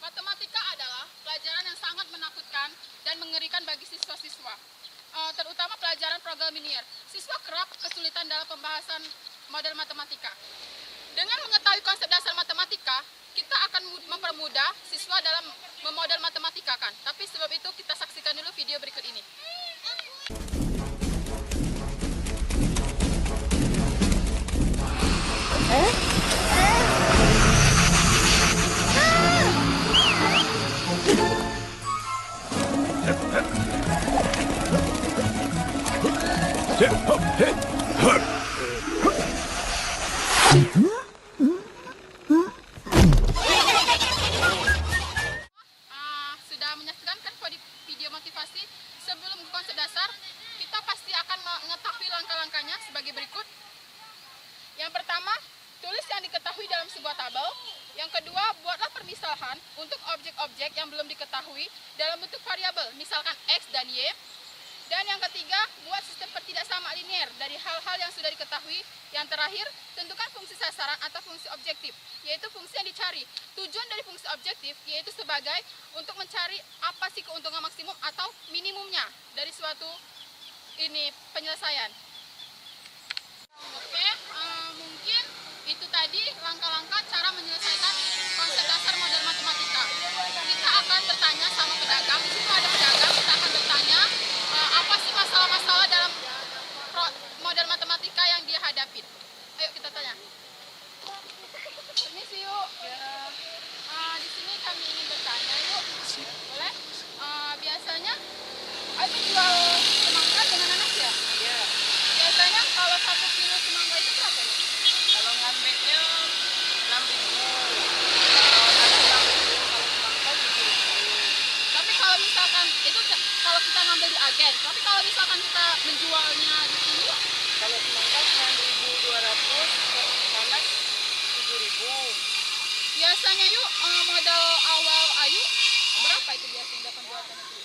Matematika adalah pelajaran yang sangat menakutkan dan mengerikan bagi siswa-siswa, terutama pelajaran program linear. Siswa kerap kesulitan dalam pembahasan model matematika. Dengan mengetahui konsep dasar matematika, kita akan mempermudah siswa dalam memodel matematika kan. Tapi sebab itu kita saksikan dulu video berikut ini. Sudah menyaksikan kan video motivasi? Sebelum konsep dasar, kita pasti akan mengetahui langkah-langkahnya sebagai berikut. Yang pertama, tulis yang diketahui dalam sebuah tabel. Yang kedua, buatlah permisalan untuk objek-objek yang belum diketahui dalam bentuk variabel, misalkan X dan Y. Dan yang ketiga, buat sistem pertidaksamaan linear dari hal-hal yang sudah diketahui. Yang terakhir, tentukan fungsi sasaran atau fungsi objektif, yaitu fungsi yang dicari. Tujuan dari fungsi objektif yaitu sebagai untuk mencari apa sih keuntungan maksimum atau minimumnya dari suatu penyelesaian. Oke, mungkin itu tadi langkah-langkah cara menyelesaikan konsep dasar model matematika. Kita akan bertanya sama pedagang. Di situ ada pedagang, kita akan bertanya apa sih masalah-masalah dalam model matematika yang dia hadapin. Ayo kita tanya. Permisi yuk. Di sini kami ingin bertanya yuk. Boleh? Biasanya ada jual semangka dengan nanas ya? Iya. Biasanya kalau 1 kilo semangka itu berapa ya? Kalau ngambilnya 6.000, kalau nasi 6.000, kalau semangka 7.000. Tapi kalau misalkan itu kalau kita ngambil di agen, tapi kalau misalkan kita menjualnya di sini, Kalau semangka 9.200, nanas 7.000. biasanya yuk modal awal Ayu berapa itu biasanya dapat buatan itu?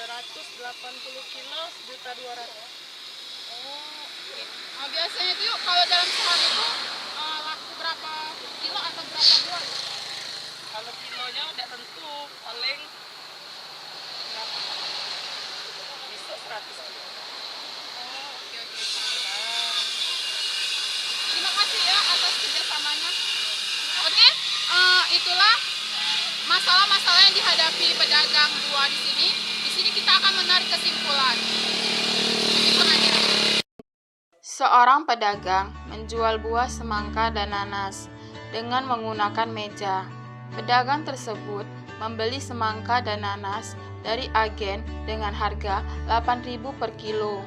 180 kilo 1.200.000. Oh, oke. Biasanya itu yuk kalau dalam sehari itu laku berapa kilo atau berapa buah? Kalau kilonya udah tentu, paling berapa? Bisa 100 kilo. Oh, oke. Terima kasih ya atas kerjasamanya. Oke, itulah masalah-masalah yang dihadapi pedagang buah di sini. Di sini kita akan menarik kesimpulan. Begitu aja. Seorang pedagang menjual buah semangka dan nanas dengan menggunakan meja. Pedagang tersebut membeli semangka dan nanas dari agen dengan harga 8.000 per kilo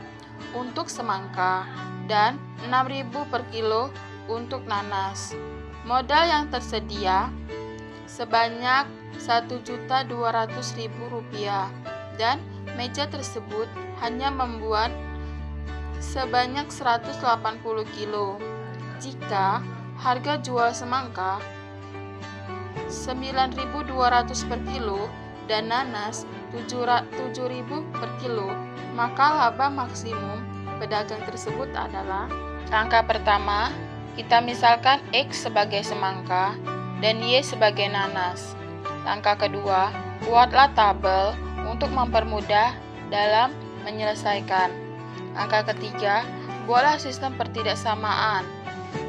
untuk semangka dan 6.000 per kilo untuk nanas. Modal yang tersedia sebanyak Rp1.200.000 dan meja tersebut hanya membuat sebanyak 180 kilo. Jika harga jual semangka 9.200 per kilo dan nanas 7.000 per kilo, maka laba maksimum pedagang tersebut adalah: langkah pertama, kita misalkan X sebagai semangka dan Y sebagai nanas. Langkah kedua, buatlah tabel untuk mempermudah dalam menyelesaikan. Langkah ketiga, buatlah sistem pertidaksamaan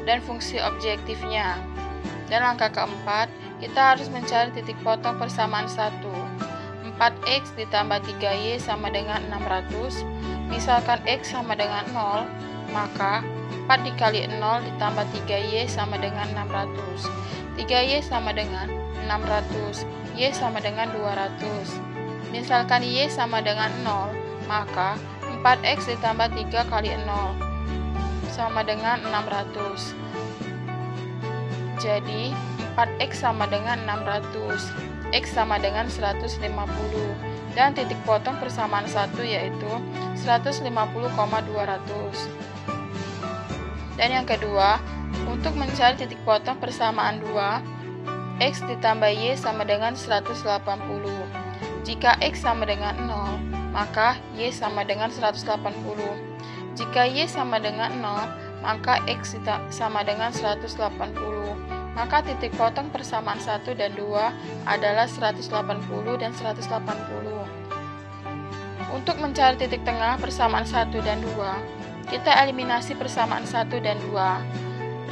dan fungsi objektifnya. Dan langkah keempat, kita harus mencari titik potong persamaan 1. 4X ditambah 3Y sama dengan 600. Misalkan X sama dengan 0, maka 4 dikali 0 ditambah 3Y sama dengan 600. 3Y sama dengan 600, Y sama dengan 200. Misalkan Y sama dengan 0, maka 4X ditambah 3 kali 0 sama dengan 600. Jadi 4x sama dengan 600, x sama dengan 150, dan titik potong persamaan 1 yaitu 150,200. Dan yang kedua, untuk mencari titik potong persamaan 2, x ditambah y sama dengan 180. Jika x sama dengan 0, maka y sama dengan 180. Jika y sama dengan 0, maka x sama dengan 180. Maka titik potong persamaan 1 dan 2 adalah 180 dan 180. Untuk mencari titik tengah persamaan 1 dan 2, kita eliminasi persamaan 1 dan 2.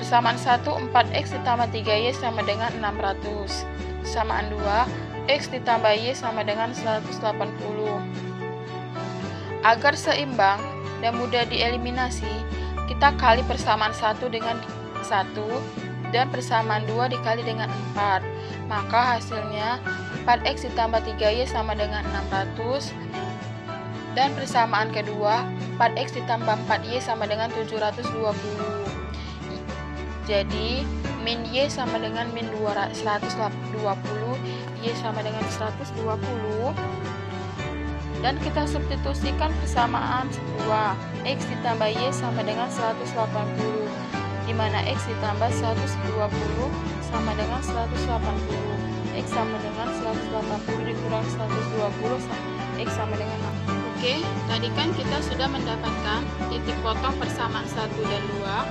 Persamaan 1, 4x ditambah 3y sama dengan 600. Persamaan 2, x ditambah y sama dengan 180. Agar seimbang dan mudah dieliminasi, kita kali persamaan 1 dengan 1 dan persamaan 2 dikali dengan 4. Maka hasilnya 4x ditambah 3y sama dengan 600. Dan persamaan kedua, 4x ditambah 4y sama dengan 720. Jadi, min y sama dengan min 120, y sama dengan 120. Dan kita substitusikan persamaan 2, x ditambah y sama dengan 180, di mana x ditambah 120 sama dengan 180. X sama dengan 180 dikurang 120, x sama dengan 6. Oke, tadi kan kita sudah mendapatkan titik potong persamaan 1 dan 2,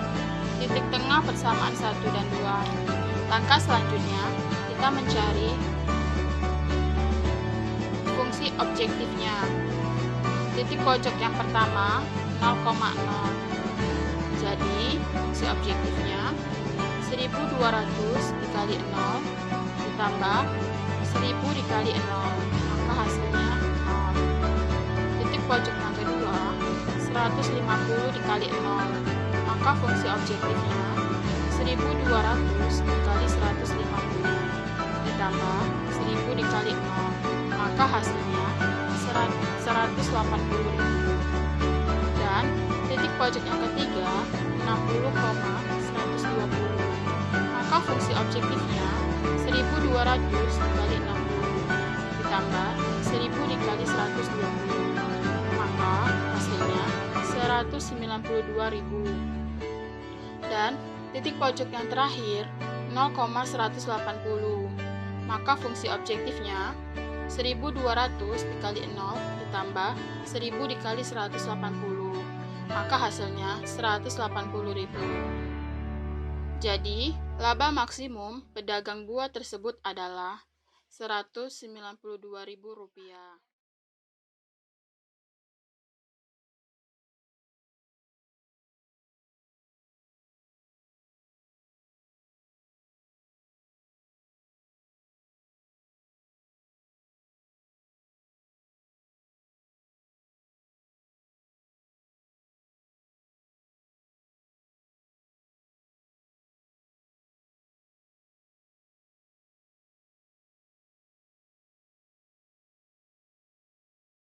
titik tengah persamaan 1 dan 2. Langkah selanjutnya, kita mencari fungsi objektifnya. Titik pojok yang pertama 0,0. Jadi, fungsi objektifnya 1200 dikali 0 ditambah 1000 dikali 0, maka hasilnya 0. Titik pojok yang kedua 150 dikali 0, maka fungsi objektifnya 1200 dikali 150 ditambah 1000 dikali 0, maka hasilnya 180.000. Dan titik pojok yang ketiga 60,120, maka fungsi objektifnya 1200 dikali 60 ditambah 1000 dikali 120, maka hasilnya 192.000. Dan titik pojok yang terakhir 0,180, maka fungsi objektifnya 1200 dikali 0 ditambah 1000 dikali 180, maka hasilnya 180.000. Jadi, laba maksimum pedagang buah tersebut adalah Rp192.000.